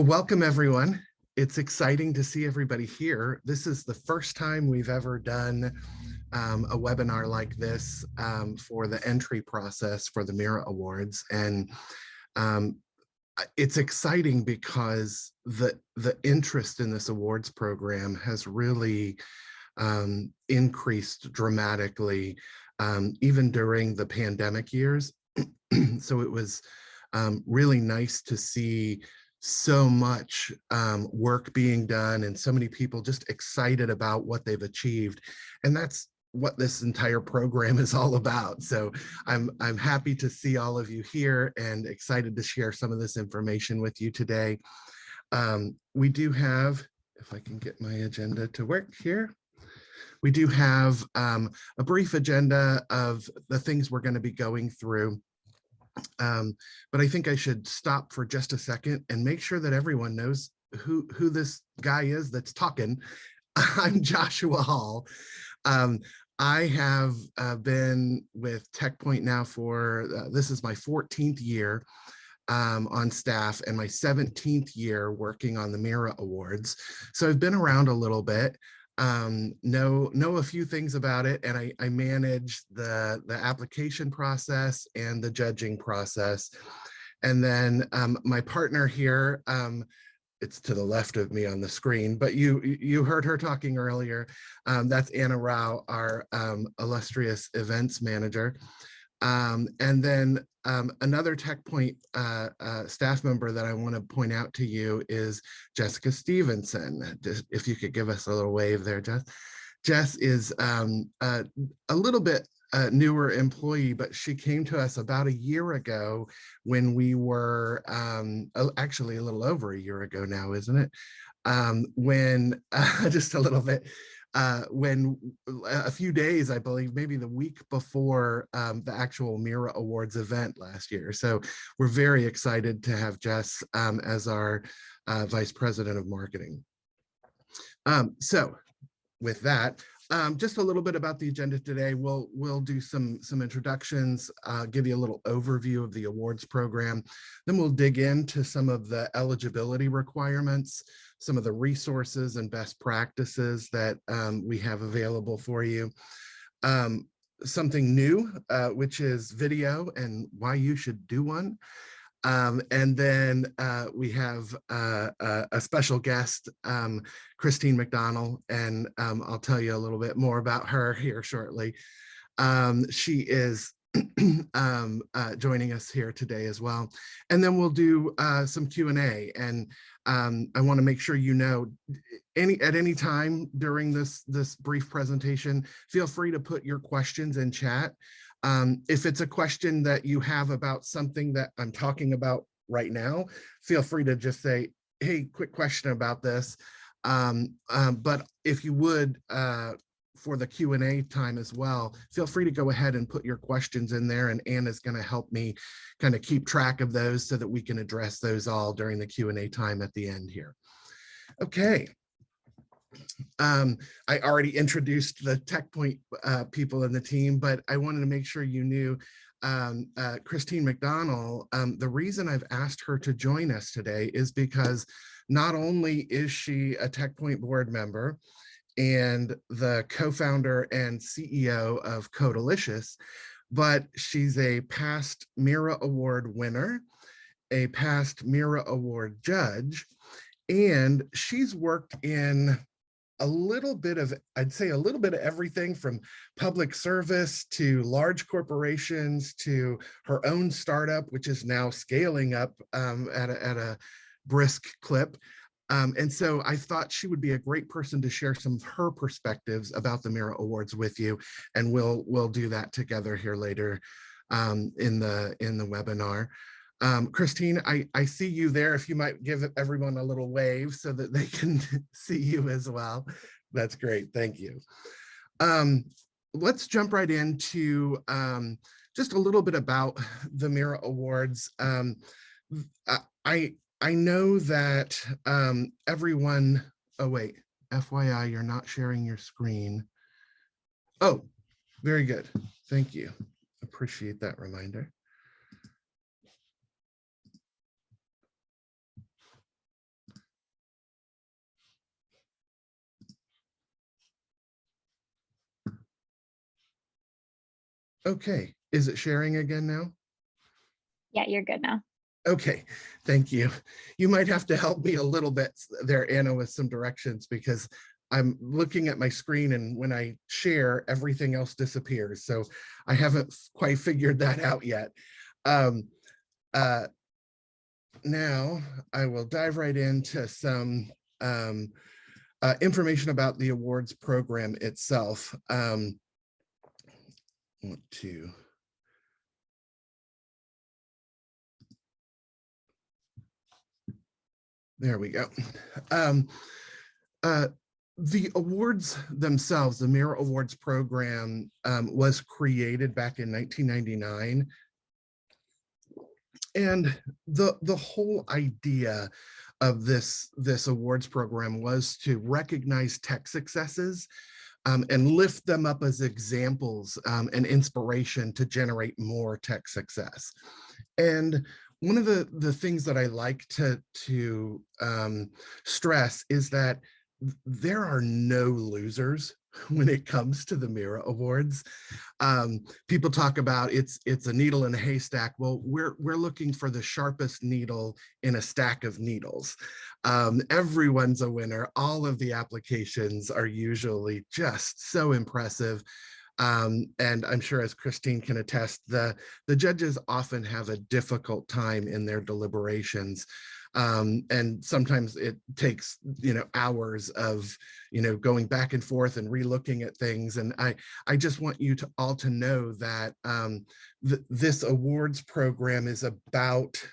Welcome, everyone. It's exciting to see everybody here. This is the first time we've ever done a webinar like this for the entry process for the Mira Awards. And um, it's exciting because the interest in this awards program has really increased dramatically, even during the pandemic years. So it was really nice to see so much work being done and so many people just excited about what they've achieved. And that's what this entire program is all about. So I'm happy to see all of you here and excited to share some of this information with you today. We do have, if I can get my agenda to work here, we do have a brief agenda of the things we're going to be going through. But I think I should stop for just a second and make sure that everyone knows who this guy is that's talking. I'm Joshua Hall. I have been with TechPoint now for, this is my 14th year on staff and my 17th year working on the Mira Awards. So I've been around a little bit. Know a few things about it, and I manage the application process and the judging process. And then my partner here, it's to the left of me on the screen, but you heard her talking earlier. That's Anna Rao, our illustrious events manager. And then another TechPoint staff member that I want to point out to you is Jessica Stevenson. Just if you could give us a little wave there, Jess. Jess is a little bit newer employee, but she came to us about a year ago when we were, actually a little over a year ago now, isn't it? When just a little bit, when a few days, I believe, maybe the week before the actual Mira Awards event last year. So we're very excited to have Jess as our Vice President of Marketing. So with that, just a little bit about the agenda today. We'll do some introductions, give you a little overview of the awards program. Then we'll dig into some of the eligibility requirements, some of the resources and best practices that we have available for you. Something new, which is video and why you should do one. And then we have a special guest, Christine McDonald, and I'll tell you a little bit more about her here shortly. She is joining us here today as well. And then we'll do some Q&A. And I want to make sure you know, at any time during this brief presentation, feel free to put your questions in chat. If it's a question that you have about something that I'm talking about right now, feel free to just say, hey, quick question about this. But if you would, for the Q&A time as well, feel free to go ahead and put your questions in there, and Anna's going to help me kind of keep track of those so that we can address those all during the Q&A time at the end here. Okay. I already introduced the TechPoint people in the team, but I wanted to make sure you knew Christine McDonald. The reason I've asked her to join us today is because not only is she a TechPoint board member and the co-founder and CEO of Codelicious, but she's a past Mira Award winner, a past Mira Award judge, and she's worked in a little bit of, I'd say a little bit of everything from public service to large corporations to her own startup, which is now scaling up at a brisk clip. And so I thought she would be a great person to share some of her perspectives about the Mira Awards with you. And we'll do that together here later in the webinar. Christine, I see you there. If you might give everyone a little wave so that they can see you as well. That's great. Thank you. Let's jump right into just a little bit about the Mira Awards. I know that everyone, oh wait, FYI, you're not sharing your screen. Oh, very good. Thank you. Appreciate that reminder. Okay, is it sharing again now? Yeah, you're good now. Okay, thank you. You might have to help me a little bit there, Anna, with some directions, because I'm looking at my screen and when I share, everything else disappears. So I haven't quite figured that out yet. Um, uh, Now I will dive right into some information about the awards program itself. Want to There we go. Um, uh, the awards themselves, the Mira Awards program, was created back in 1999. And the whole idea of this awards program was to recognize tech successes and lift them up as examples and inspiration to generate more tech success. And one of the things that I like to stress is that there are no losers when it comes to the Mira Awards. People talk about it's a needle in a haystack. Well, we're looking for the sharpest needle in a stack of needles. Everyone's a winner. All of the applications are usually just so impressive. And I'm sure, as Christine can attest, the judges often have a difficult time in their deliberations. And sometimes it takes, hours of, going back and forth and re-looking at things. And I just want you to all to know that this awards program is about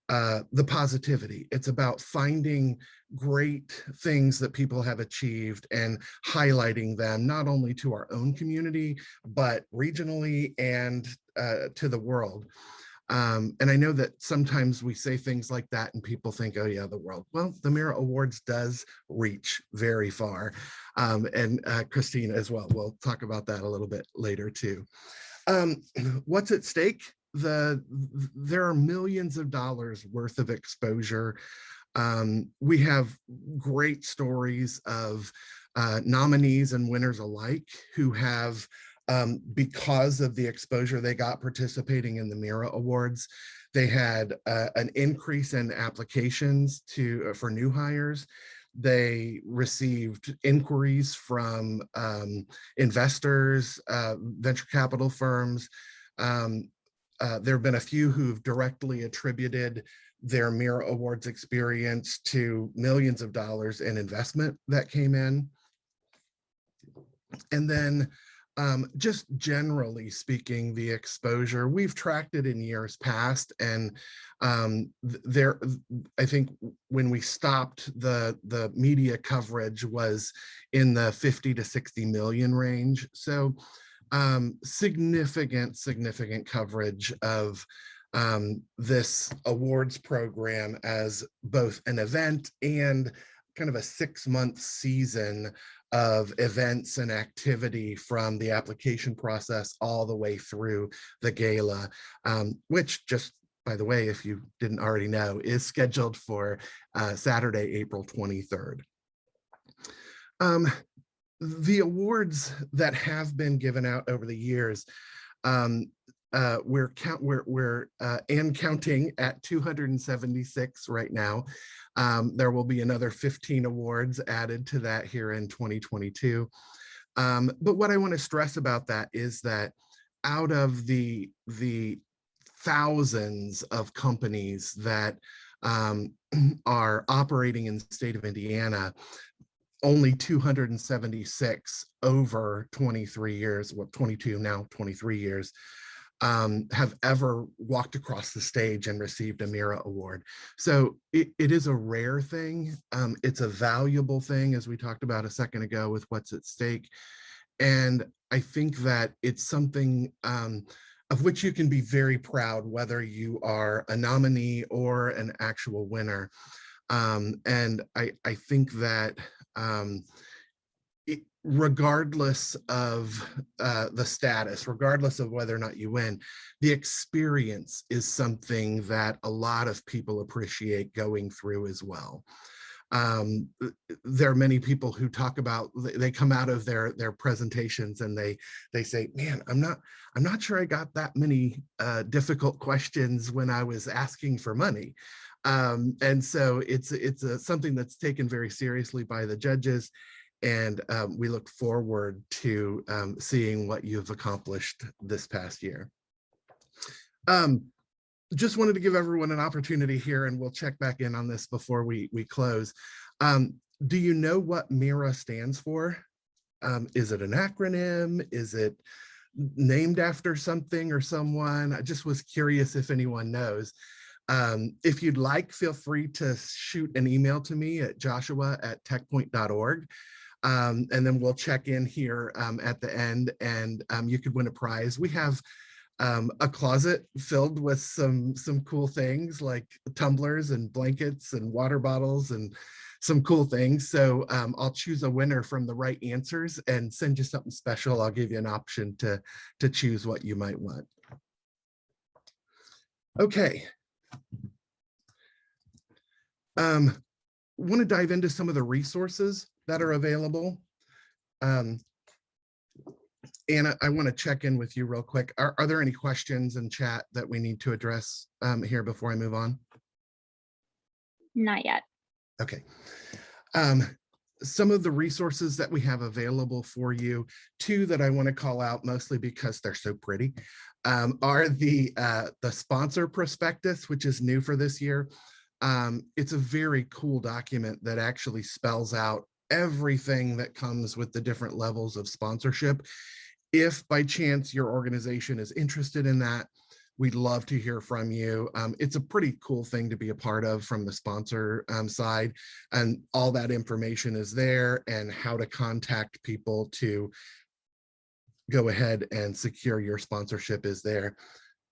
the positivity. It's about finding great things that people have achieved and highlighting them, not only to our own community, but regionally and to the world. And I know that sometimes we say things like that and people think, oh yeah, the world. Well, the Mira Awards does reach very far. And Christine as well. We'll talk about that a little bit later too. What's at stake? There are millions of dollars worth of exposure. We have great stories of nominees and winners alike who have, because of the exposure they got participating in the Mira Awards, they had an increase in applications for new hires. They received inquiries from investors, venture capital firms. There have been a few who've directly attributed their Mira Awards experience to millions of dollars in investment that came in. And then just generally speaking, the exposure, we've tracked it in years past. And I think when we stopped, the media coverage was in the 50 to 60 million range. So significant coverage of this awards program as both an event and kind of a 6-month season of events and activity from the application process all the way through the gala, which, just by the way, if you didn't already know, is scheduled for Saturday, April 23rd. The awards that have been given out over the years, we're counting at 276 right now. There will be another 15 awards added to that here in 2022. But what I want to stress about that is that out of the thousands of companies that are operating in the state of Indiana, only 276 over 23 years, well, 22 now, 23 years, have ever walked across the stage and received a Mira Award. So it is a rare thing. It's a valuable thing, as we talked about a second ago with what's at stake. And I think that it's something of which you can be very proud, whether you are a nominee or an actual winner. And I think that regardless of the status, regardless of whether or not you win, the experience is something that a lot of people appreciate going through as well. There are many people who talk about, they come out of their presentations and they say, man, I'm not sure I got that many difficult questions when I was asking for money. And so it's something that's taken very seriously by the judges. And we look forward to seeing what you've accomplished this past year. Just wanted to give everyone an opportunity here, and we'll check back in on this before we close. Do you know what Mira stands for? Is it an acronym? Is it named after something or someone? I just was curious if anyone knows. If you'd like, feel free to shoot an email to me at joshua@techpoint.org. And then we'll check in here at the end, and you could win a prize. We have a closet filled with some cool things like tumblers and blankets and water bottles and some cool things. So I'll choose a winner from the right answers and send you something special. I'll give you an option to choose what you might want. Okay. Want to dive into some of the resources that are available. Anna, I want to check in with you real quick. Are there any questions in chat that we need to address here before I move on? Not yet. Okay. Some of the resources that we have available for you, two that I want to call out mostly because they're so pretty, are the sponsor prospectus, which is new for this year. It's a very cool document that actually spells out everything that comes with the different levels of sponsorship. If by chance your organization is interested in that, we'd love to hear from you. It's a pretty cool thing to be a part of from the sponsor side, and all that information is there, and how to contact people to go ahead and secure your sponsorship is there.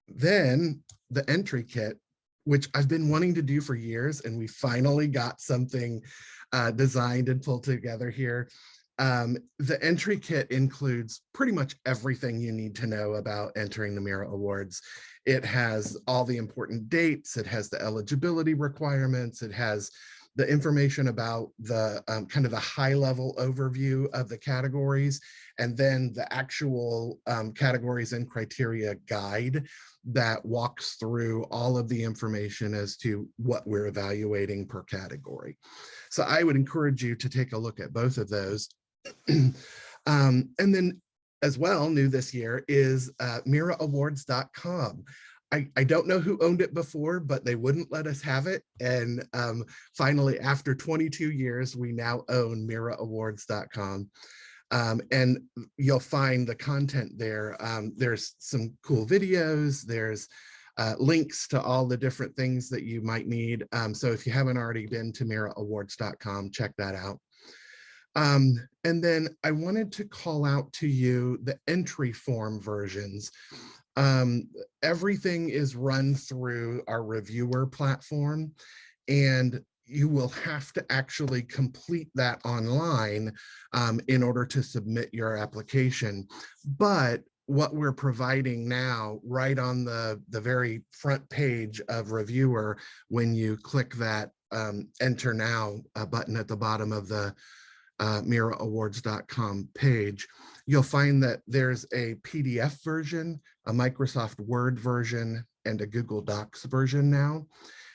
Then the entry kit, which I've been wanting to do for years, and we finally got something designed and pulled together here. The entry kit includes pretty much everything you need to know about entering the Mira Awards. It has all the important dates. It has the eligibility requirements. It has the information about the kind of the high level overview of the categories, and then the actual categories and criteria guide that walks through all of the information as to what we're evaluating per category. So I would encourage you to take a look at both of those. And then as well, new this year is miraawards.com. I don't know who owned it before, but they wouldn't let us have it. And finally, after 22 years, we now own miraawards.com. And you'll find the content there. There's some cool videos. There's links to all the different things that you might need. So if you haven't already been to miraawards.com, check that out. And then I wanted to call out to you the entry form versions. Everything is run through our reviewer platform, and you will have to actually complete that online in order to submit your application. But what we're providing now, right on the very front page of reviewer, when you click that enter now button at the bottom of the miraawards.com page, you'll find that there's a PDF version, a Microsoft Word version, and a Google Docs version now.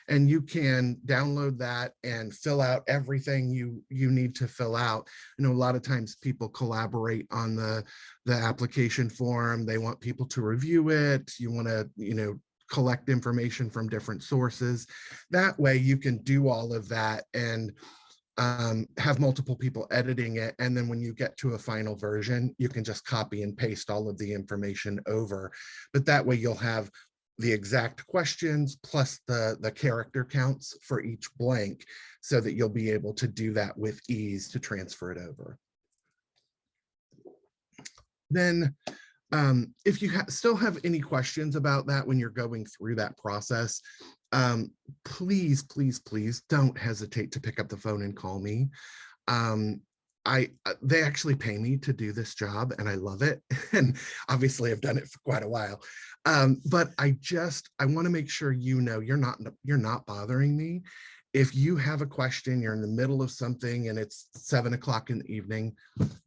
And you can download that and fill out everything you need to fill out. You know, a lot of times people collaborate on the application form. They want people to review it. You want to, collect information from different sources. That way you can do all of that and have multiple people editing it. And then when you get to a final version, you can just copy and paste all of the information over. But that way you'll have the exact questions plus the character counts for each blank, so that you'll be able to do that with ease to transfer it over. Then if you still have any questions about that when you're going through that process, please, please, please don't hesitate to pick up the phone and call me. They actually pay me to do this job, and I love it. And obviously I've done it for quite a while. But I want to make sure you're not bothering me. if you have a question, you're in the middle of something and it's 7 o'clock in the evening,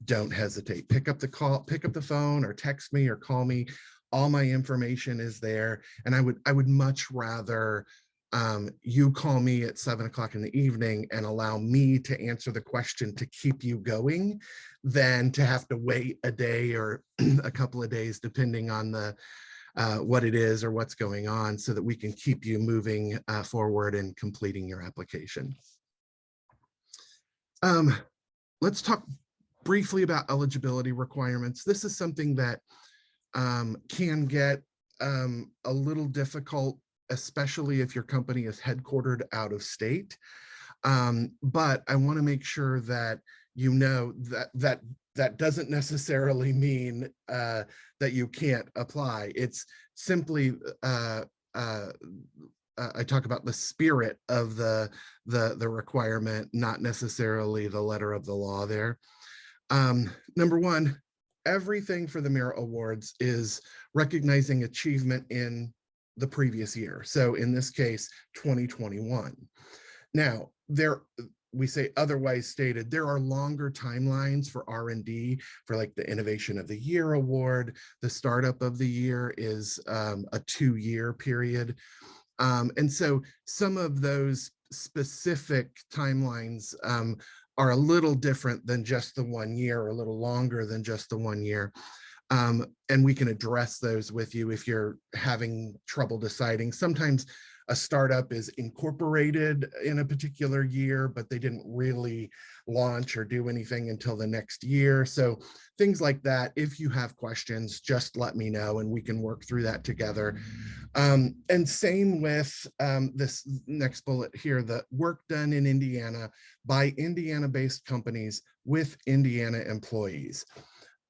don't hesitate. Pick up the phone or text me or call me. All my information is there. And I would much rather you call me at 7 o'clock in the evening and allow me to answer the question to keep you going than to have to wait a day or a couple of days, depending on the what it is or what's going on, so that we can keep you moving forward and completing your application. Let's talk briefly about eligibility requirements. This is something that can get a little difficult, especially if your company is headquartered out of state. But I want to make sure that you know that doesn't necessarily mean that you can't apply. It's simply I talk about the spirit of the requirement, not necessarily the letter of the law there. Number one, everything for the Mira Awards is recognizing achievement in the previous year. So in this case, 2021. Now, we say otherwise stated, there are longer timelines for R&D for like the Innovation of the Year award. The Startup of the Year is a 2-year period. And so some of those specific timelines are a little different than just the 1 year, or a little longer than just the 1 year. And we can address those with you if you're having trouble deciding. Sometimes a startup is incorporated in a particular year, but they didn't really launch or do anything until the next year. So things like that, if you have questions, just let me know and we can work through that together. And same with this next bullet here, the work done in Indiana by Indiana-based companies with Indiana employees.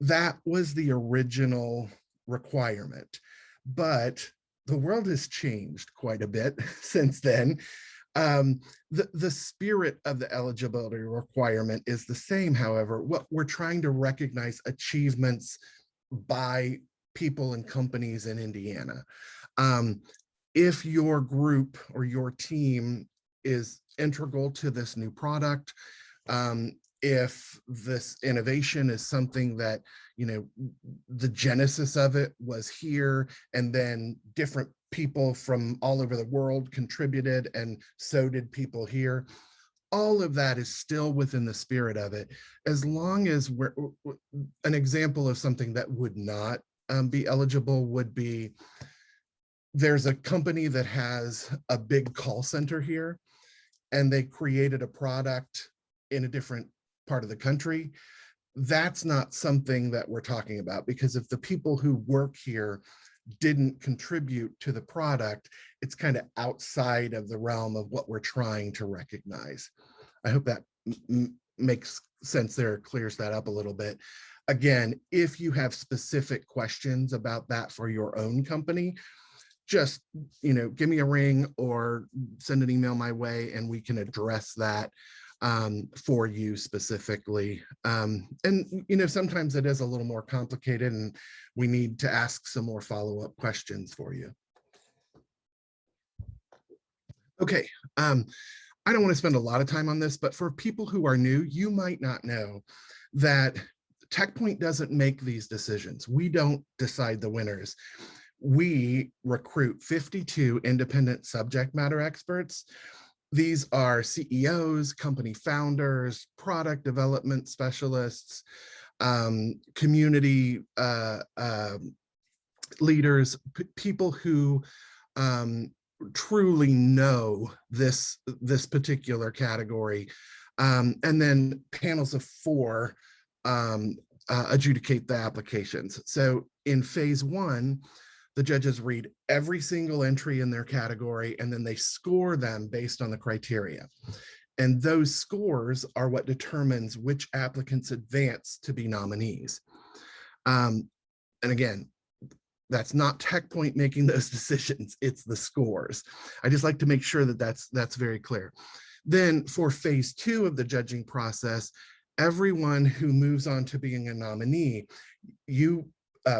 That was the original requirement, but the world has changed quite a bit since then. The spirit of the eligibility requirement is the same. However, what we're trying to recognize achievements by people and companies in Indiana. If your group or your team is integral to this new product, if this innovation is something that, you know, the genesis of it was here, and then different people from all over the world contributed, and so did people here, all of that is still within the spirit of it. As long as we're, an example of something that would not be eligible would be, there's a company that has a big call center here, and they created a product in a different part of the country. That's not something that we're talking about, because if the people who work here didn't contribute to the product, it's kind of outside of the realm of what we're trying to recognize. I hope that makes sense there, clears that up a little bit. Again, if you have specific questions about that for your own company, just, you know, give me a ring or send an email my way and we can address that for you specifically. And, you know, sometimes it is a little more complicated and we need to ask some more follow-up questions for you. Okay, I don't want to spend a lot of time on this, but for people who are new, you might not know that TechPoint doesn't make these decisions. We don't decide the winners. We recruit 52 independent subject matter experts. These are CEOs, company founders, product development specialists, community leaders, people who truly know this particular category, and then panels of 4 adjudicate the applications. So in phase 1, the judges read every single entry in their category, and then they score them based on the criteria. And those scores are what determines which applicants advance to be nominees. And again, that's not TechPoint making those decisions, it's the scores. I just like to make sure that that's very clear. Then for phase 2 of the judging process, everyone who moves on to being a nominee, you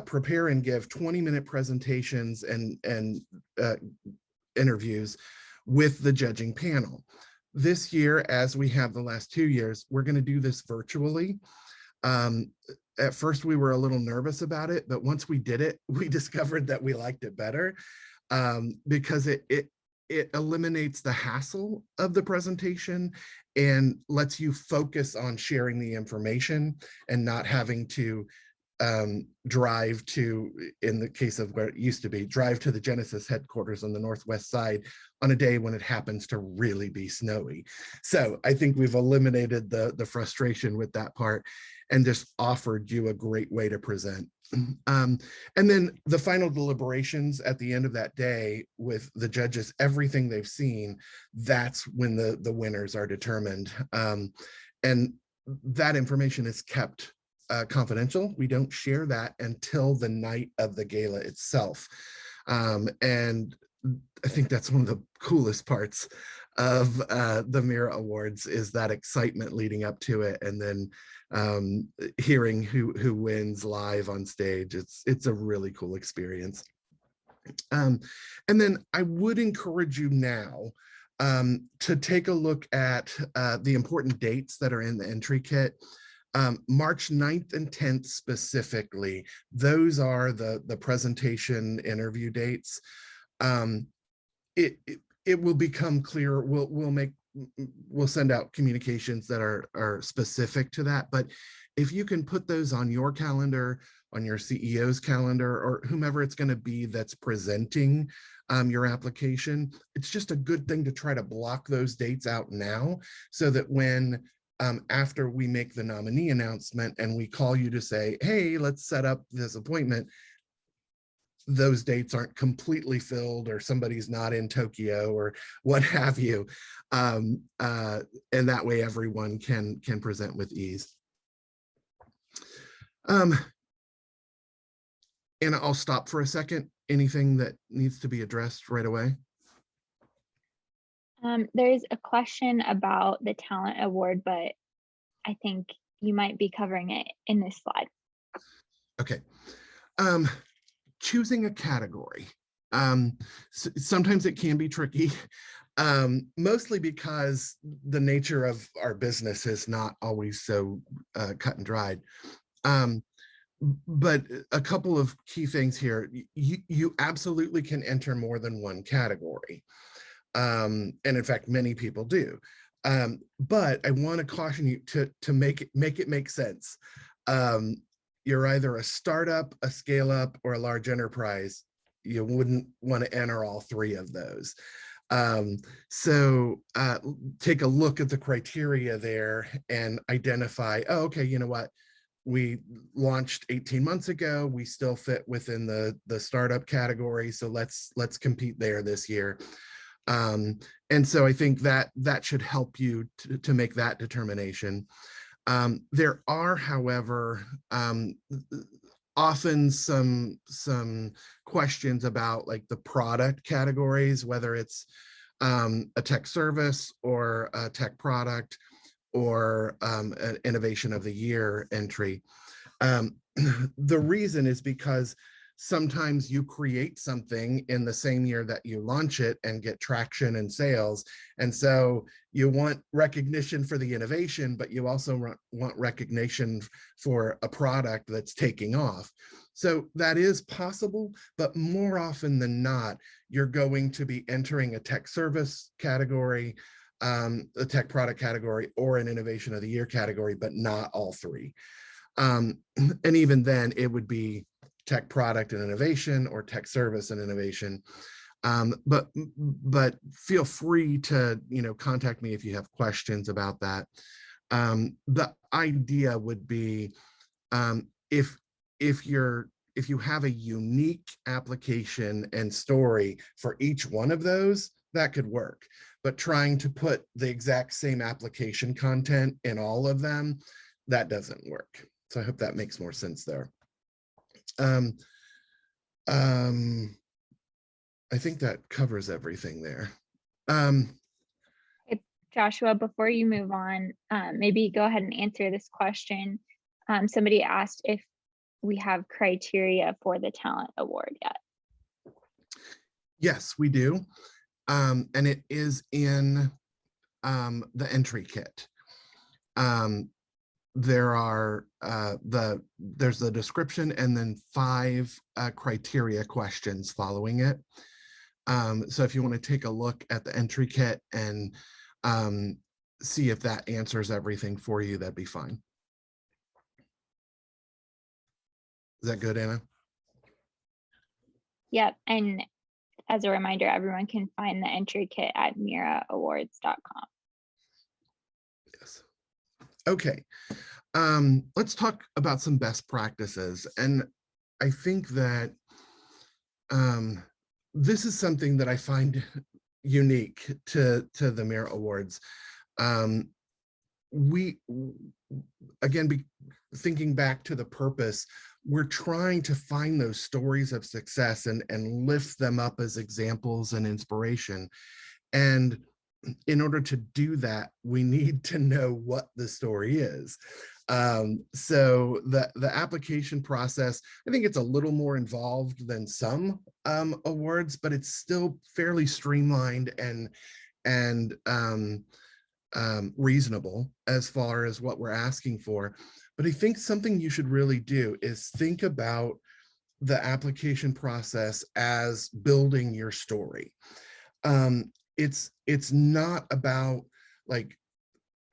prepare and give 20-minute presentations and interviews with the judging panel. This year, as we have the last 2 years, we're going to do this virtually. At first, we were a little nervous about it, but once we did it, we discovered that we liked it better because it eliminates the hassle of the presentation and lets you focus on sharing the information and not having to drive to, in the case of where it used to be, drive to the Genesis headquarters on the northwest side on a day when it happens to really be snowy. So I think we've eliminated the frustration with that part and just offered you a great way to present. And then the final deliberations at the end of that day with the judges, everything they've seen, that's when the winners are determined. And that information is kept confidential. We don't share that until the night of the gala itself. And I think that's one of the coolest parts of the Mira Awards is that excitement leading up to it, and then hearing who wins live on stage. It's a really cool experience. And then I would encourage you now to take a look at the important dates that are in the entry kit. March 9th and 10th specifically, those are the presentation interview dates. It will become clear. We'll send out communications that are specific to that. But if you can put those on your calendar, on your CEO's calendar, or whomever it's going to be that's presenting your application, it's just a good thing to try to block those dates out now, so that when after we make the nominee announcement and we call you to say, hey, let's set up this appointment, those dates aren't completely filled or somebody's not in Tokyo or what have you. And that way everyone can present with ease. And I'll stop for a second. Anything that needs to be addressed right away? There's a question about the talent award, but I think you might be covering it in this slide. Okay. Choosing a category. Sometimes it can be tricky, mostly because the nature of our business is not always so cut and dried. But a couple of key things here. You absolutely can enter more than one category. And in fact, many people do. But I want to caution you to make it make sense. You're either a startup, a scale up, or a large enterprise. You wouldn't want to enter all three of those. So take a look at the criteria there and identify, oh, okay, you know what? We launched 18 months ago. We still fit within the startup category. So let's compete there this year. And so I think that should help you to make that determination. There are, however, often some questions about like the product categories, whether it's a tech service or a tech product or an innovation of the year entry. The reason is because sometimes you create something in the same year that you launch it and get traction and sales. And so you want recognition for the innovation, but you also want recognition for a product that's taking off. So that is possible, but more often than not, you're going to be entering a tech service category, a tech product category, or an innovation of the year category, but not all three. And even then it would be tech product and innovation or tech service and innovation. But feel free to contact me if you have questions about that. The idea would be if you have a unique application and story for each one of those, that could work. But trying to put the exact same application content in all of them, that doesn't work. So I hope that makes more sense there. I think that covers everything there. Hey, Joshua, before you move on, maybe go ahead and answer this question. Somebody asked if we have criteria for the talent award yet. Yes, we do. And it is in the entry kit. There's the description and then 5 criteria questions following it. So if you want to take a look at the entry kit and see if that answers everything for you, that'd be fine. Is that good, Anna? Yep. And as a reminder, everyone can find the entry kit at miraawards.com. Yes. Okay. Let's talk about some best practices. And I think that this is something that I find unique to the Mira Awards. We, again, thinking back to the purpose, we're trying to find those stories of success and lift them up as examples and inspiration. And in order to do that, we need to know what the story is. So the application process, I think it's a little more involved than some awards, but it's still fairly streamlined and reasonable as far as what we're asking for. But I think something you should really do is think about the application process as building your story. It's not about, like,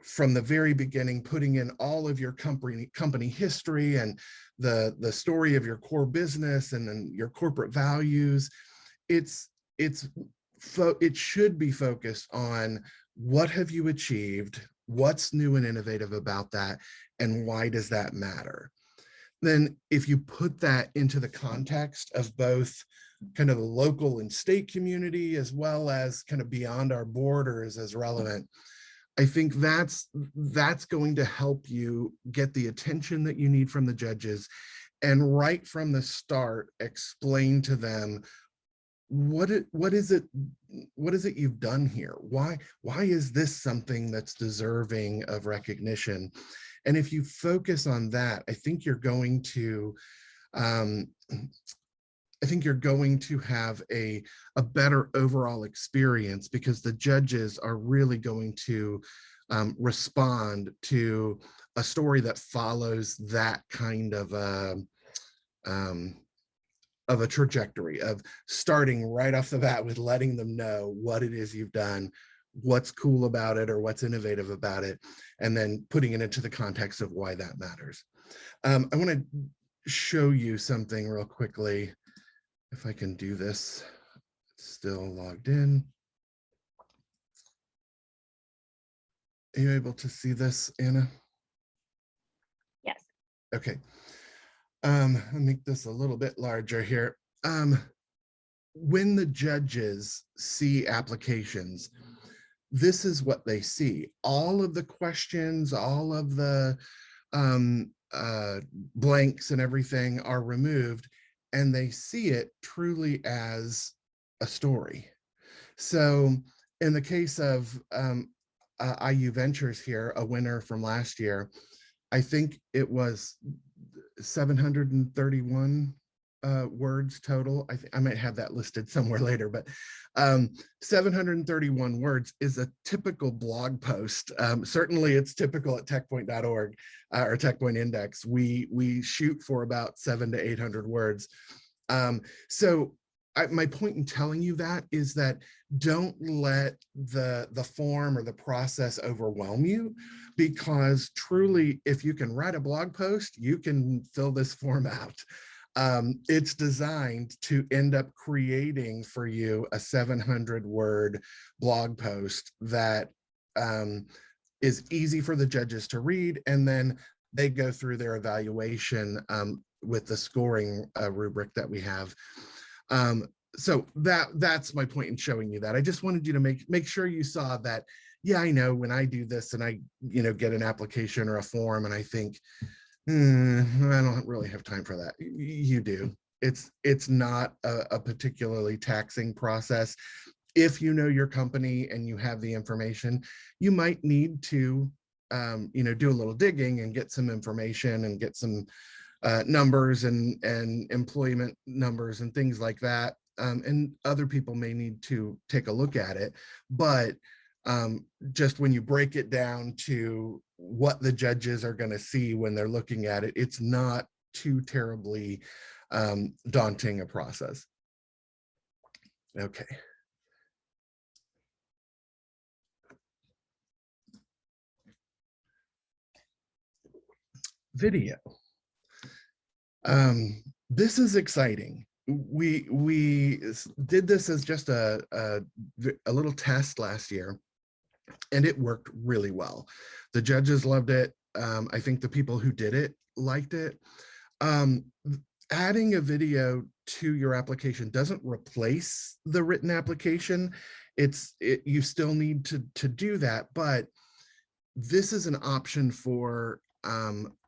from the very beginning putting in all of your company history and the story of your core business and then your corporate values. It should be focused on what have you achieved, what's new and innovative about that, and why does that matter. Then if you put that into the context of both kind of the local and state community, as well as kind of beyond our borders as relevant, I think that's going to help you get the attention that you need from the judges, and right from the start, explain to them what is it you've done here? Why is this something that's deserving of recognition? And if you focus on that, I think you're going to have a better overall experience, because the judges are really going to respond to a story that follows that kind of a trajectory of starting right off the bat with letting them know what it is you've done, what's cool about it or what's innovative about it, and then putting it into the context of why that matters. I want to show you something real quickly. If I can do this, it's still logged in. Are you able to see this, Anna? Yes. Okay. I'll make this a little bit larger here. When the judges see applications, this is what they see. All of the questions, all of the blanks and everything are removed, and they see it truly as a story. So in the case of IU Ventures here, a winner from last year, I think it was 731 words total. I might have that listed somewhere later, but 731 words is a typical blog post. Certainly it's typical at techpoint.org or TechPoint Index. We shoot for about 700 to 800 words. So my point in telling you that is that don't let the form or the process overwhelm you, because truly, if you can write a blog post, you can fill this form out. It's designed to end up creating for you a 700-word blog post that is easy for the judges to read, and then they go through their evaluation with the scoring rubric that we have. So that's my point in showing you that. I just wanted you to make sure you saw that. Yeah, I know when I do this and I get an application or a form and I think, I don't really have time for that. You do. It's not a particularly taxing process. If you know your company and you have the information, you might need to do a little digging and get some information and get some numbers and employment numbers and things like that. And other people may need to take a look at it, but just when you break it down to what the judges are going to see when they're looking at it, it's not too terribly daunting a process. Okay. Video. This is exciting. We did this as just a little test last year, and it worked really well. The judges loved it. I think the people who did it liked it. Adding a video to your application doesn't replace the written application. You still need to do that, but this is an option for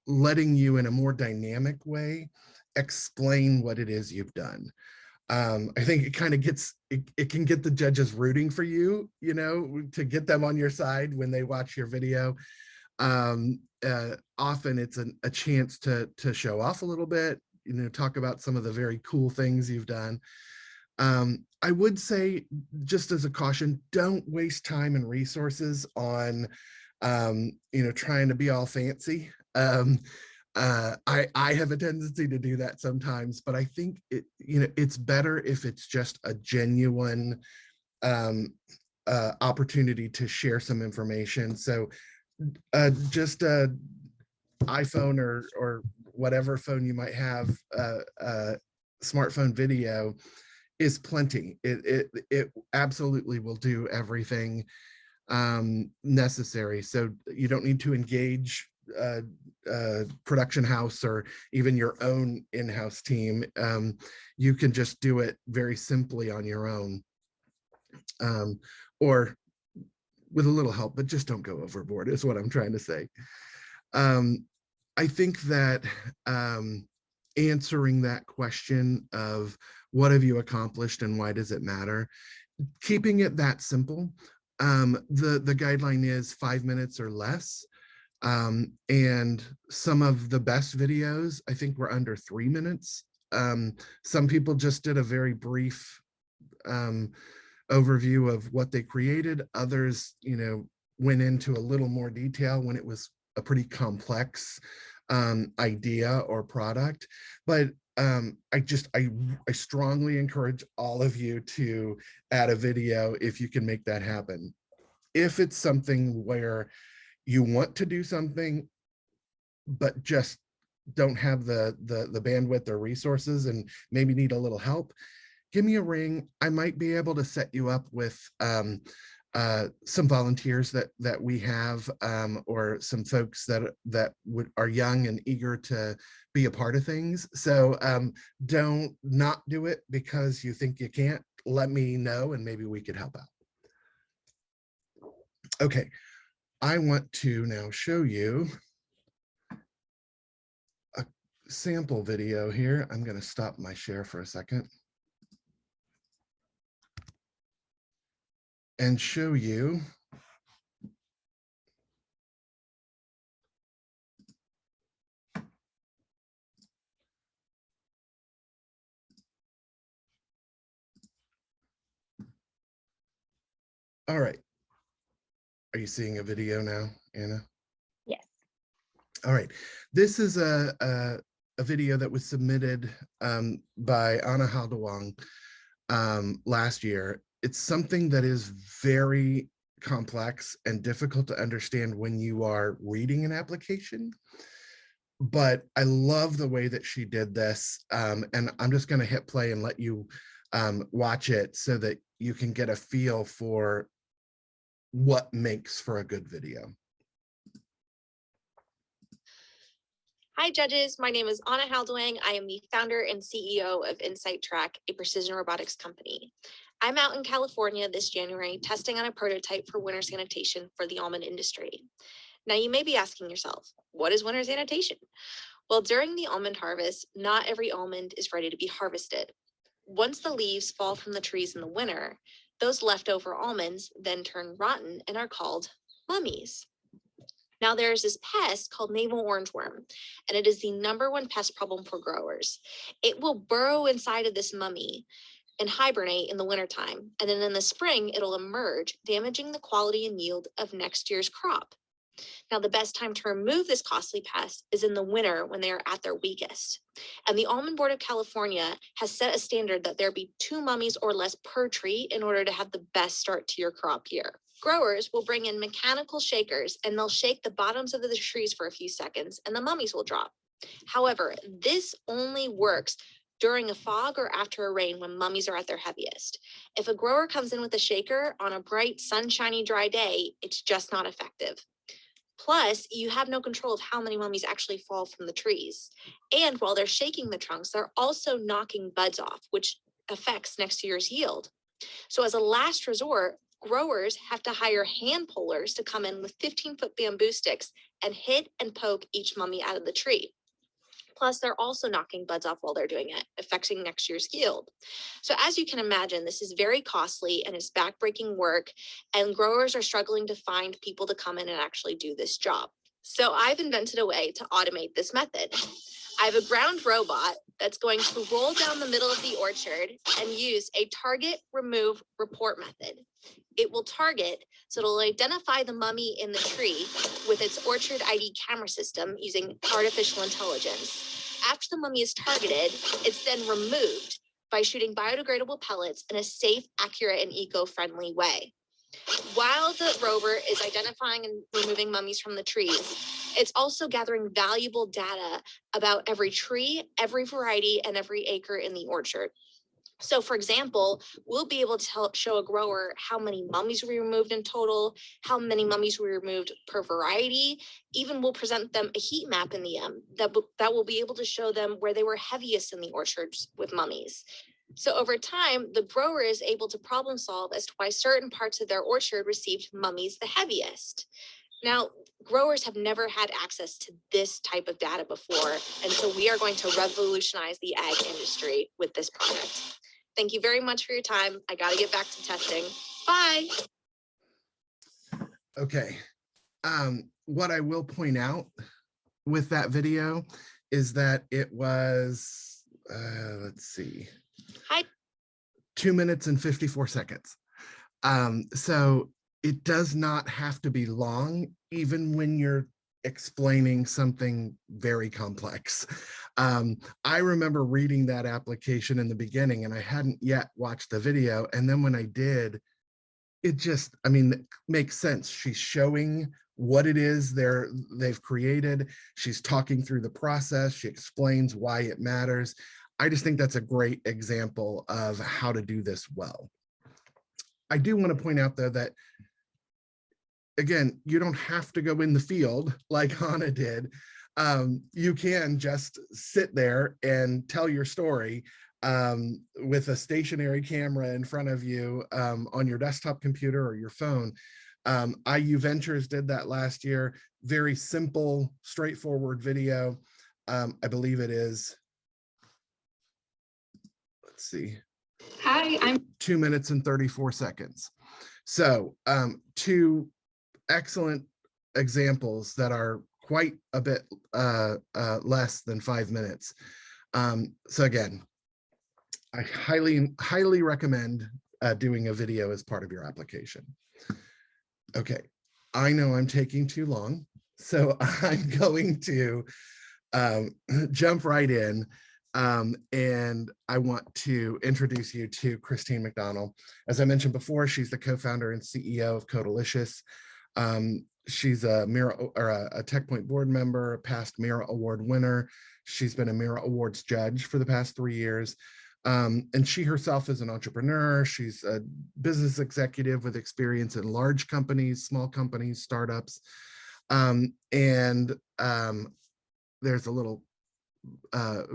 letting you in a more dynamic way explain what it is you've done. I think it kind of it can get the judges rooting for you, you know, to get them on your side when they watch your video. Often it's a chance to show off a little bit, you know, talk about some of the very cool things you've done. I would say, just as a caution, don't waste time and resources on, you know, trying to be all fancy. I have a tendency to do that sometimes, but I think it's better if it's just a genuine opportunity to share some information. So just a iPhone or whatever phone you might have, smartphone video is plenty. It absolutely will do everything necessary. So you don't need to engage production house or even your own in-house team. You can just do it very simply on your own, or with a little help, but just don't go overboard is what I'm trying to say. I think that answering that question of what have you accomplished and why does it matter, keeping it that simple. The guideline is 5 minutes or less. And some of the best videos, I think, were under 3 minutes. Some people just did a very brief overview of what they created. Others, you know, went into a little more detail when it was a pretty complex idea or product. But I strongly encourage all of you to add a video if you can make that happen. If it's something where you want to do something, but just don't have the bandwidth or resources and maybe need a little help, give me a ring. I might be able to set you up with some volunteers that we have, or some folks that are young and eager to be a part of things. So don't not do it because you think you can't. Let me know and maybe we could help out. Okay, I want to now show you a sample video here. I'm going to stop my share for a second and show you all right. Are you seeing a video now, Anna? Yes. All right. This is a video that was submitted by Anna Haldewang last year. It's something that is very complex and difficult to understand when you are reading an application. But I love the way that she did this. And I'm just going to hit play and let you watch it so that you can get a feel for what makes for a good video. Hi, judges. My name is Anna Haldewang. I am the founder and CEO of Insight Track, a precision robotics company. I'm out in California this January testing on a prototype for winter sanitation for the almond industry. Now, you may be asking yourself, what is winter sanitation? Well, during the almond harvest, not every almond is ready to be harvested. Once the leaves fall from the trees in the winter, those leftover almonds then turn rotten and are called mummies. Now, there's this pest called navel orangeworm, and it is the #1 pest problem for growers. It will burrow inside of this mummy, and hibernate in the wintertime. And then in the spring, it'll emerge, damaging the quality and yield of next year's crop. Now, the best time to remove this costly pest is in the winter when they are at their weakest. And the Almond Board of California has set a standard that there be 2 mummies or less per tree in order to have the best start to your crop year. Growers will bring in mechanical shakers and they'll shake the bottoms of the trees for a few seconds and the mummies will drop. However, this only works during a fog or after a rain when mummies are at their heaviest. If a grower comes in with a shaker on a bright, sunshiny, dry day, it's just not effective. Plus, you have no control of how many mummies actually fall from the trees. And while they're shaking the trunks, they're also knocking buds off, which affects next year's yield. So as a last resort, growers have to hire hand pullers to come in with 15-foot bamboo sticks and hit and poke each mummy out of the tree. Plus, they're also knocking buds off while they're doing it, affecting next year's yield. So as you can imagine, this is very costly and it's backbreaking work, and growers are struggling to find people to come in and actually do this job. So I've invented a way to automate this method. I have a ground robot that's going to roll down the middle of the orchard and use a target, remove, report method. It will target, so it'll identify the mummy in the tree with its Orchard ID camera system using artificial intelligence. After the mummy is targeted, it's then removed by shooting biodegradable pellets in a safe, accurate, and eco-friendly way. While the rover is identifying and removing mummies from the trees, it's also gathering valuable data about every tree, every variety, and every acre in the orchard. So for example, we'll be able to show a grower how many mummies we removed in total, how many mummies we removed per variety. Even we'll present them a heat map in the end that will be able to show them where they were heaviest in the orchards with mummies. So over time, the grower is able to problem solve as to why certain parts of their orchard received mummies the heaviest. Now, growers have never had access to this type of data before, and so we are going to revolutionize the ag industry with this product. Thank you very much for your time. I got to get back to testing. Bye. Okay. What I will point out with that video is that it was, let's see. Hi. 2 minutes and 54 seconds. So it does not have to be long, even when you're explaining something very complex. I remember reading that application in the beginning and I hadn't yet watched the video. And then when I did, it just, I mean, it makes sense. She's showing what it is they've created. She's talking through the process. She explains why it matters. I just think that's a great example of how to do this well. I do want to point out though that, again, you don't have to go in the field like Hannah did. You can just sit there and tell your story with a stationary camera in front of you on your desktop computer or your phone. IU Ventures did that last year. Very simple, straightforward video. I believe it is, let's see. Hi, I'm 2 minutes and 34 seconds. So 2 excellent examples that are quite a bit less than 5 minutes. So again, I highly recommend doing a video as part of your application. Okay, I know I'm taking too long, so I'm going to jump right in. And I want to introduce you to Christine McDonald. As I mentioned before, she's the co-founder and CEO of Codalicious. She's a TechPoint board member, a past Mira Award winner. She's been a Mira Awards judge for the past 3 years. And she herself is an entrepreneur. She's a business executive with experience in large companies, small companies, startups. There's a little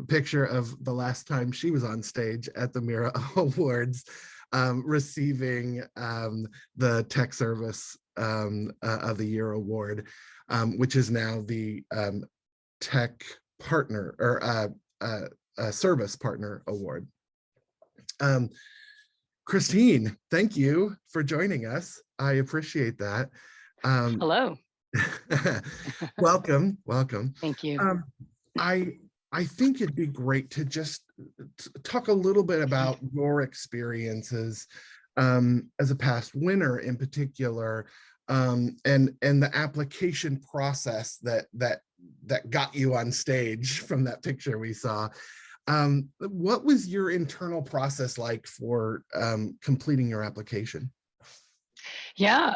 picture of the last time she was on stage at the Mira Awards, receiving the Tech Service of the Year award, which is now the Tech Partner or Service Partner Award. Christine, thank you for joining us. I appreciate that. hello. Welcome. Thank you. I I think it'd be great to just talk a little bit about your experiences as a past winner in particular, and the application process that got you on stage from that picture we saw. What was your internal process like for completing your application? Yeah.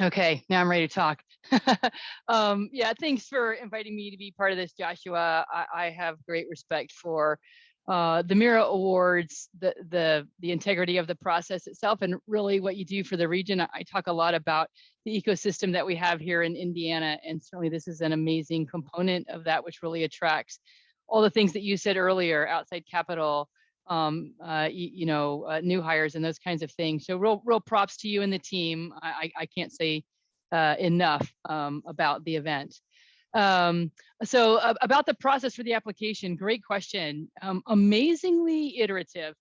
Okay, now I'm ready to talk. Yeah, thanks for inviting me to be part of this, Joshua. I have great respect for the Mira Awards, the integrity of the process itself, and really what you do for the region. I talk a lot about the ecosystem that we have here in Indiana, and certainly this is an amazing component of that, which really attracts all the things that you said earlier, outside capital, new hires and those kinds of things. So real props to you and the team. I can't say enough about the event. So about the process for the application, great question. Amazingly iterative.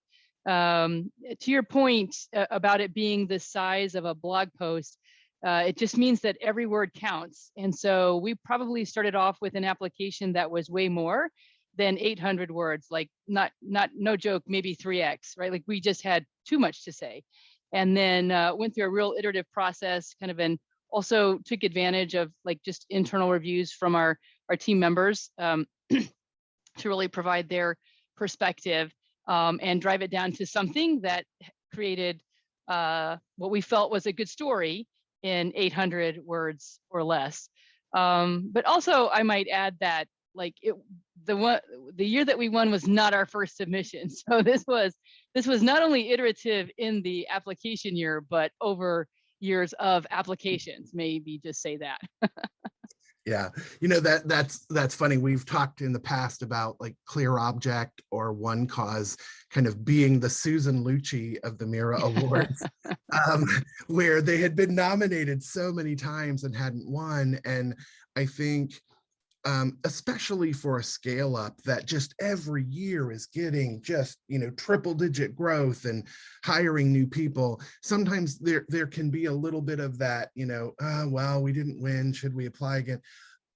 To your point about it being the size of a blog post, it just means that every word counts. And so we probably started off with an application that was way more than 800 words, like no joke, maybe 3x, right? Like we just had too much to say. And then went through a real iterative process, kind of, and also took advantage of like just internal reviews from our team members to really provide their perspective and drive it down to something that created what we felt was a good story in 800 words or less. But also I might add that like the year that we won was not our first submission. So this was not only iterative in the application year, but over years of applications, maybe just say that. Yeah, that's funny. We've talked in the past about like Clear Object or One Cause kind of being the Susan Lucci of the Mira Awards, where they had been nominated so many times and hadn't won. And I think especially for a scale up that just every year is getting just, triple digit growth and hiring new people. Sometimes there can be a little bit of that, well, we didn't win. Should we apply again?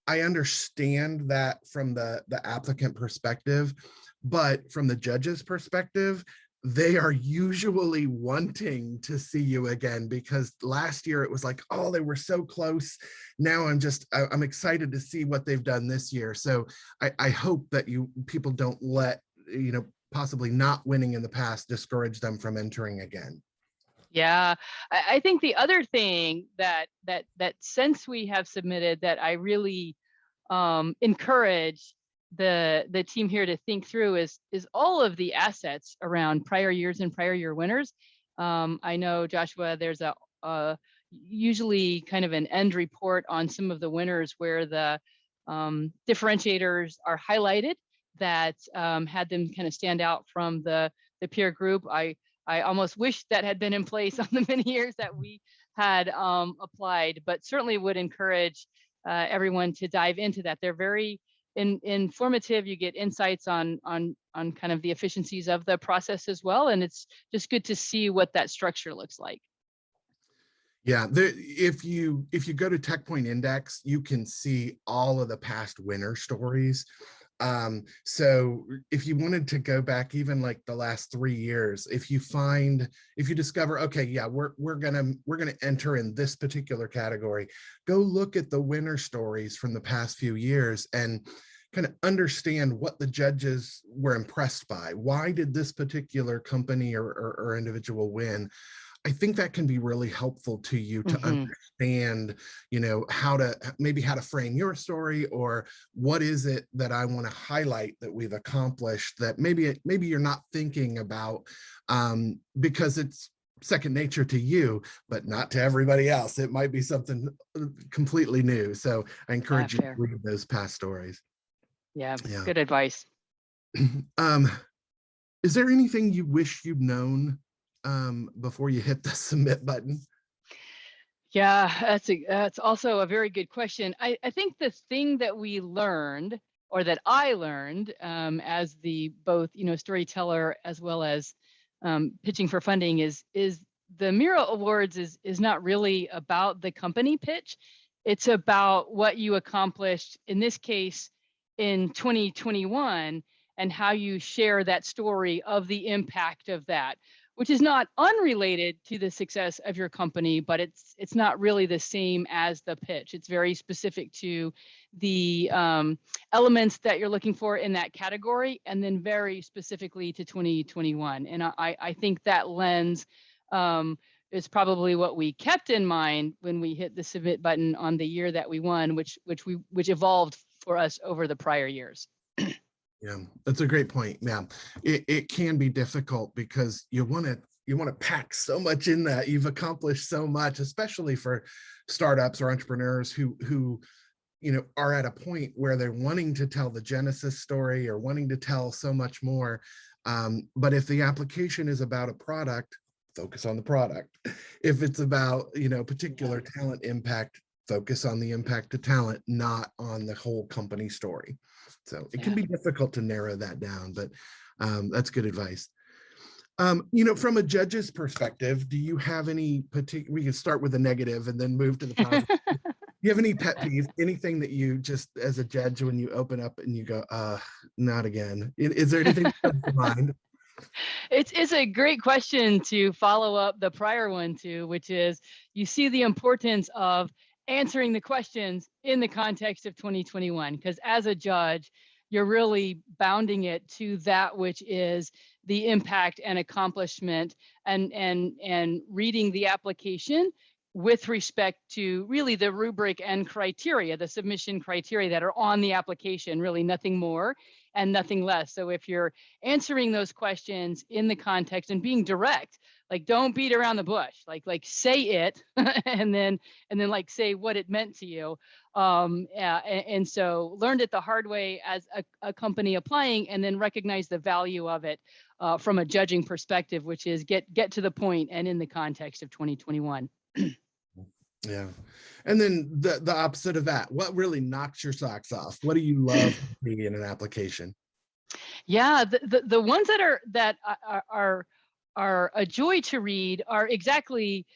I understand that from the applicant perspective, but from the judge's perspective, they are usually wanting to see you again, because last year it was like, oh, they were so close. Now I'm excited to see what they've done this year. So I hope that people don't let, possibly not winning in the past discourage them from entering again. Yeah, I think the other thing that since we have submitted that I really encourage the team here to think through is all of the assets around prior years and prior year winners. I know, Joshua, there's a usually kind of an end report on some of the winners where the differentiators are highlighted that had them kind of stand out from the peer group. I almost wish that had been in place on the many years that we had applied, but certainly would encourage everyone to dive into that. They're very informative. You get insights on kind of the efficiencies of the process as well, and it's just good to see what that structure looks like. Yeah, if you go to TechPoint Index, you can see all of the past winner stories. So if you wanted to go back even like the last 3 years, if you discover, okay, yeah, we're gonna enter in this particular category, go look at the winner stories from the past few years and kind of understand what the judges were impressed by. Why did this particular company or individual win? I think that can be really helpful to you to understand, how to frame your story, or what is it that I want to highlight that we've accomplished that maybe you're not thinking about, because it's second nature to you, but not to everybody else. It might be something completely new. So I encourage you to read those past stories. Yeah, good advice. Is there anything you wish you'd known before you hit the submit button? Yeah, that's also a very good question. I think the thing that we learned, or that I learned as the both storyteller as well as pitching for funding, is the Mira Awards is not really about the company pitch. It's about what you accomplished, in this case, in 2021 and how you share that story of the impact of that, which is not unrelated to the success of your company, but it's not really the same as the pitch. It's very specific to the elements that you're looking for in that category, and then very specifically to 2021. And I think that lens is probably what we kept in mind when we hit the submit button on the year that we won, which evolved for us over the prior years. Yeah, that's a great point. Yeah, it can be difficult because you want to pack so much in that. You've accomplished so much, especially for startups or entrepreneurs who are at a point where they're wanting to tell the Genesis story or wanting to tell so much more. But if the application is about a product, focus on the product. If it's about particular talent impact, focus on the impact to talent, not on the whole company story. So it can be difficult to narrow that down, but that's good advice. From a judge's perspective, do you have any particular, we can start with the negative and then move to the positive. Do you have any pet peeves, anything that you just, as a judge, when you open up and you go, not again? Is there anything that comes to mind? It's a great question to follow up the prior one to, which is you see the importance of answering the questions in the context of 2021, because as a judge, you're really bounding it to that which is the impact and accomplishment, and reading the application with respect to really the rubric and criteria, the submission criteria that are on the application, really nothing more and nothing less. So if you're answering those questions in the context and being direct, like don't beat around the bush, like say it and then like say what it meant to you. And so learned it the hard way as a company applying, and then recognize the value of it from a judging perspective, which is get to the point and in the context of 2021. Yeah. And then the opposite of that, what really knocks your socks off? What do you love to see in an application? Yeah, the ones that are a joy to read are exactly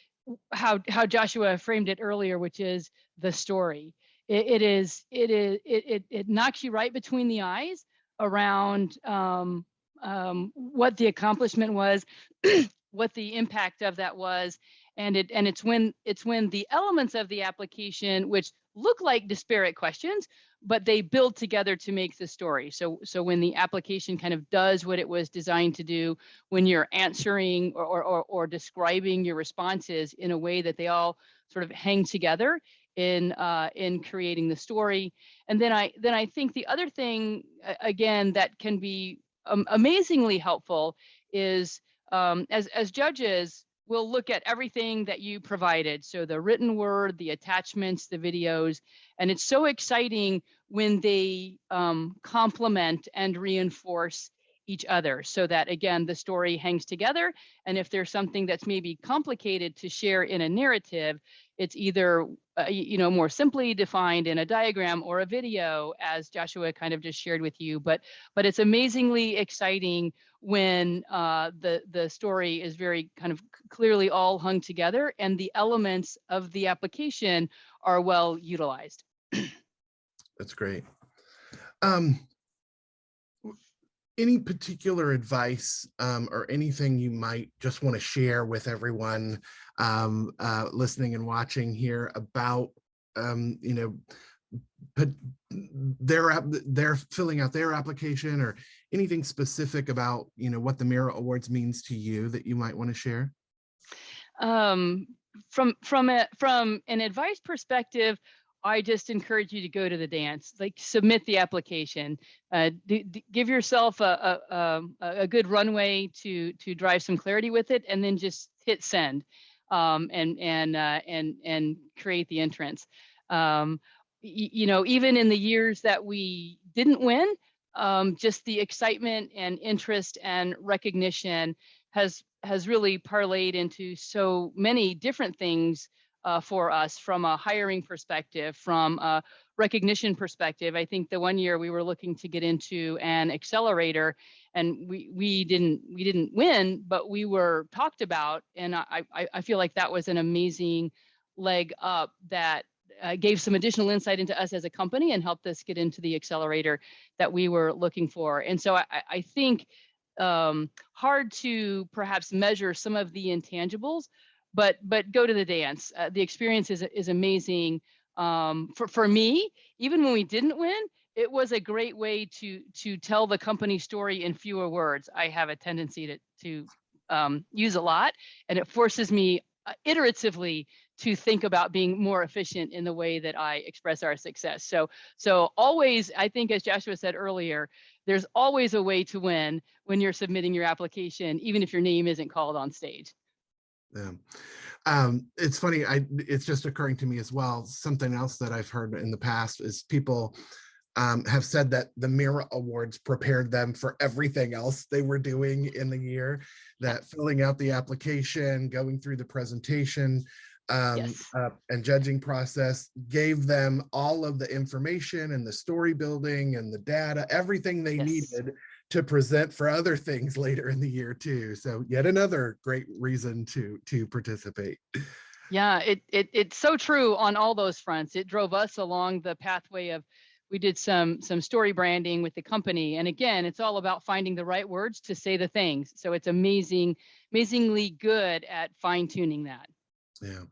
how Joshua framed it earlier, which is the story. It knocks you right between the eyes around what the accomplishment was, what the impact of that was. And it's when the elements of the application, which look like disparate questions, but they build together to make the story. So when the application kind of does what it was designed to do, when you're answering or describing your responses in a way that they all sort of hang together in creating the story. And then I think the other thing, again, that can be amazingly helpful is as judges, we'll look at everything that you provided. So the written word, the attachments, the videos, and it's so exciting when they complement and reinforce each other, so that, again, the story hangs together. And if there's something that's maybe complicated to share in a narrative, it's either more simply defined in a diagram or a video, as Joshua kind of just shared with you. But it's amazingly exciting when the story is very kind of clearly all hung together and the elements of the application are well utilized. That's great. Any particular advice or anything you might just want to share with everyone listening and watching here about they're filling out their application, or anything specific about what the Mira Awards means to you that you might want to share? From an advice perspective, I just encourage you to go to the dance, like submit the application, give yourself a good runway to drive some clarity with it, and then just hit send and create the entrance. Even in the years that we didn't win, just the excitement and interest and recognition has really parlayed into so many different things for us, from a hiring perspective, from a recognition perspective. I think the one year we were looking to get into an accelerator, and we didn't win, but we were talked about, and I feel like that was an amazing leg up that gave some additional insight into us as a company and helped us get into the accelerator that we were looking for. And so I think hard to perhaps measure some of the intangibles, but go to the dance. The experience is amazing. For me, even when we didn't win, it was a great way to tell the company story in fewer words. I have a tendency to use a lot, and it forces me iteratively to think about being more efficient in the way that I express our success. So always, I think, as Joshua said earlier, there's always a way to win when you're submitting your application, even if your name isn't called on stage. Yeah. It's funny, it's just occurring to me as well. Something else that I've heard in the past is people have said that the Mira Awards prepared them for everything else they were doing in the year, that filling out the application, going through the presentation, Yes. and judging process gave them all of the information and the story building and the data, everything they Yes. needed to present for other things later in the year too. So yet another great reason to participate. Yeah, it's so true on all those fronts. It drove us along the pathway of, we did some story branding with the company. And again, it's all about finding the right words to say the things. So it's amazingly good at fine tuning that. Yeah.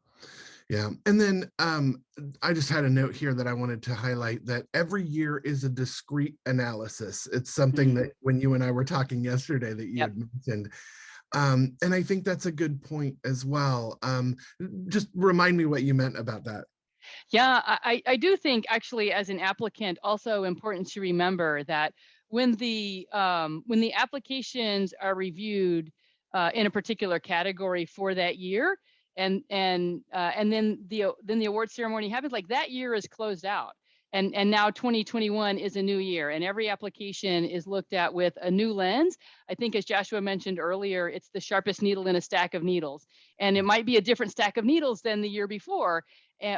Yeah. And then I just had a note here that I wanted to highlight, that every year is a discrete analysis. It's something that when you and I were talking yesterday that you had mentioned. And I think that's a good point as well. Just remind me what you meant about that. Yeah, I do think actually, as an applicant, also important to remember that when the applications are reviewed in a particular category for that year, and then the award ceremony happens, like that year is closed out. And now 2021 is a new year, and every application is looked at with a new lens. I think, as Joshua mentioned earlier, it's the sharpest needle in a stack of needles, and it might be a different stack of needles than the year before,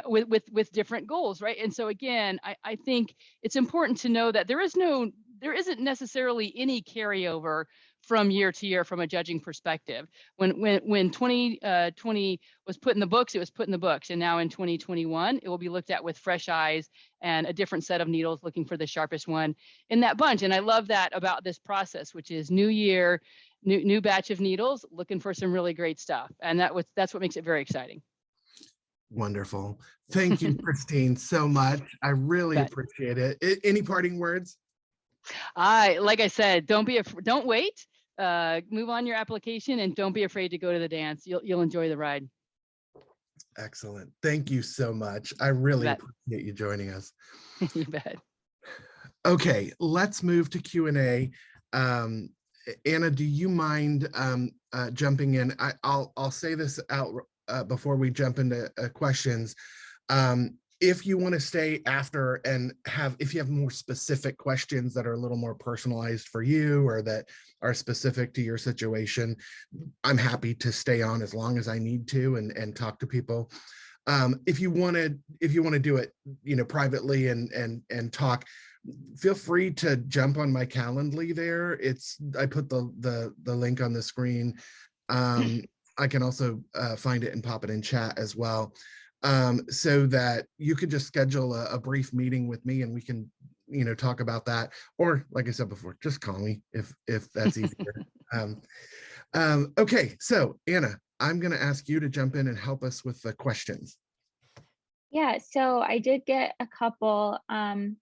with different goals, right? And so again, I think it's important to know that there isn't necessarily any carryover from year to year from a judging perspective. When 2020 was put in the books, it was put in the books. And now in 2021, it will be looked at with fresh eyes and a different set of needles, looking for the sharpest one in that bunch. And I love that about this process, which is new year, new batch of needles, looking for some really great stuff. And that's what makes it very exciting. Wonderful. Thank you, Christine, so much. I really appreciate it. Any parting words? Like I said, don't wait. Move on your application, and don't be afraid to go to the dance. You'll enjoy the ride. Excellent. Thank you so much. I really appreciate you joining us. You bet. Okay, let's move to Q&A. Anna, do you mind jumping in? I'll say this out before we jump into questions. If you want to stay after and if you have more specific questions that are a little more personalized for you or that are specific to your situation, I'm happy to stay on as long as I need to and talk to people. If you want to do it, privately and talk, feel free to jump on my Calendly there. I put the link on the screen. I can also find it and pop it in chat as well. So that you could just schedule a brief meeting with me and we can, talk about that. Or like I said before, just call me if that's easier. Okay, so Anna, I'm going to ask you to jump in and help us with the questions. Yeah, so I did get a couple. I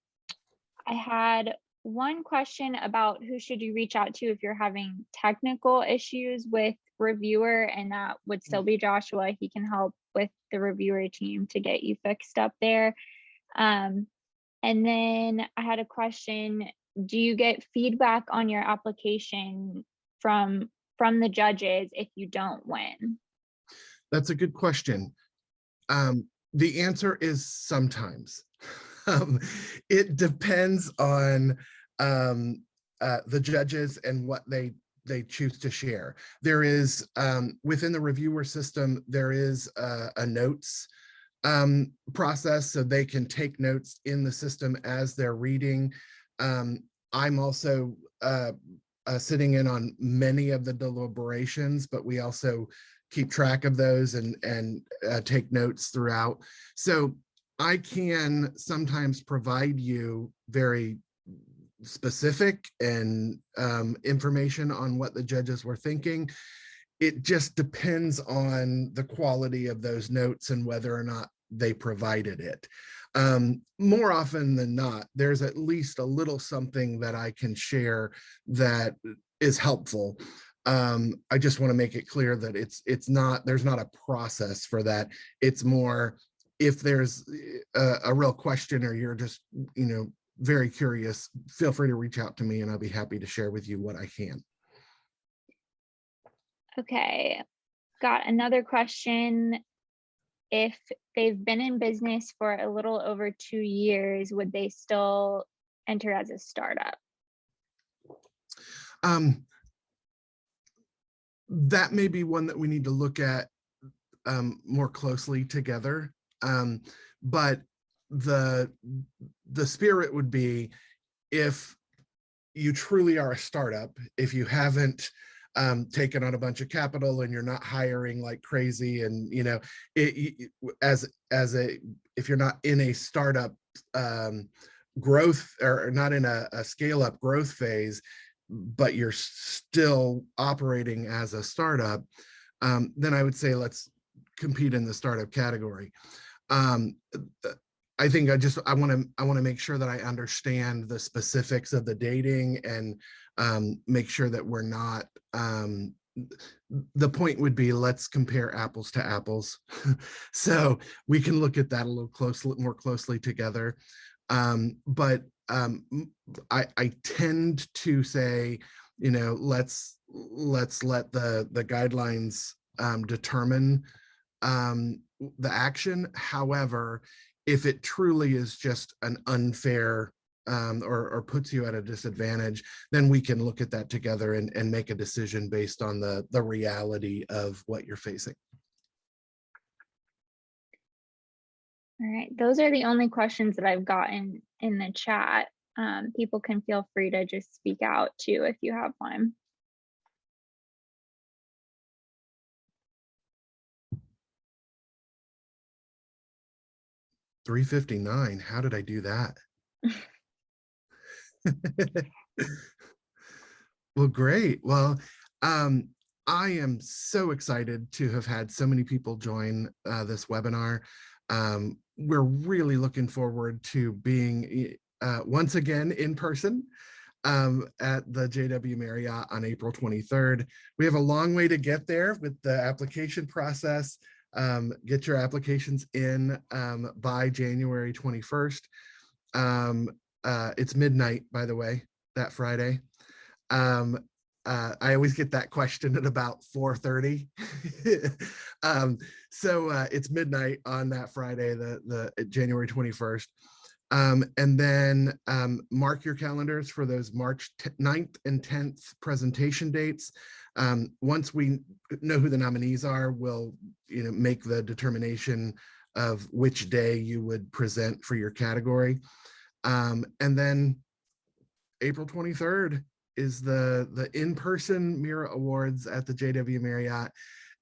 had one question about who should you reach out to if you're having technical issues with reviewer, and that would still be Joshua. He can help with the reviewer team to get you fixed up there. And then I had a question, do you get feedback on your application from the judges if you don't win? That's a good question. The answer is sometimes. It depends on the judges and what they choose to share. There is, within the reviewer system, there is a notes process, so they can take notes in the system as they're reading. I'm also sitting in on many of the deliberations, but we also keep track of those and take notes throughout. So I can sometimes provide you very specific and information on what the judges were thinking. It just depends on the quality of those notes and whether or not they provided it. More often than not, there's at least a little something that I can share that is helpful. I just want to make it clear that there's not a process for that. It's more, if there's a real question or you're just, very curious, feel free to reach out to me and I'll be happy to share with you what I can. Okay, got another question. If they've been in business for a little over 2 years, would they still enter as a startup? That may be one that we need to look at more closely together. But the spirit would be, if you truly are a startup, if you haven't taken on a bunch of capital and you're not hiring like crazy, and if you're not in a startup growth, or not in a scale up growth phase, but you're still operating as a startup, then I would say let's compete in the startup category. I think I want to make sure that I understand the specifics of the dating and make sure that we're not. The point would be, let's compare apples to apples, so we can look at that a little more closely together. But I tend to say, let's let the guidelines determine the action. However, if it truly is just an unfair or puts you at a disadvantage, then we can look at that together and make a decision based on the reality of what you're facing. All right, those are the only questions that I've gotten in the chat. People can feel free to just speak out too if you have one. $3.59. How did I do that? Well, great. Well, I am so excited to have had so many people join this webinar. We're really looking forward to being once again in person at the JW Marriott on April 23rd. We have a long way to get there with the application process. Get your applications in by January 21st. It's midnight, by the way, that Friday. I always get that question at about 4:30. So it's midnight on that Friday, the January 21st. And then mark your calendars for those March 9th and 10th presentation dates. Once we know who the nominees are, we'll make the determination of which day you would present for your category. And then April 23rd is the in-person Mira Awards at the JW Marriott.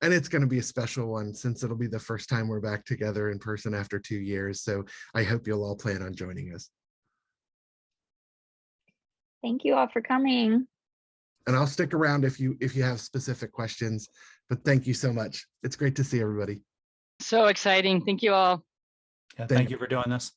And it's going to be a special one since it'll be the first time we're back together in person after 2 years. So I hope you'll all plan on joining us. Thank you all for coming. And I'll stick around if you have specific questions, but thank you so much. It's great to see everybody. So exciting. Thank you all. Yeah, thank you for doing this.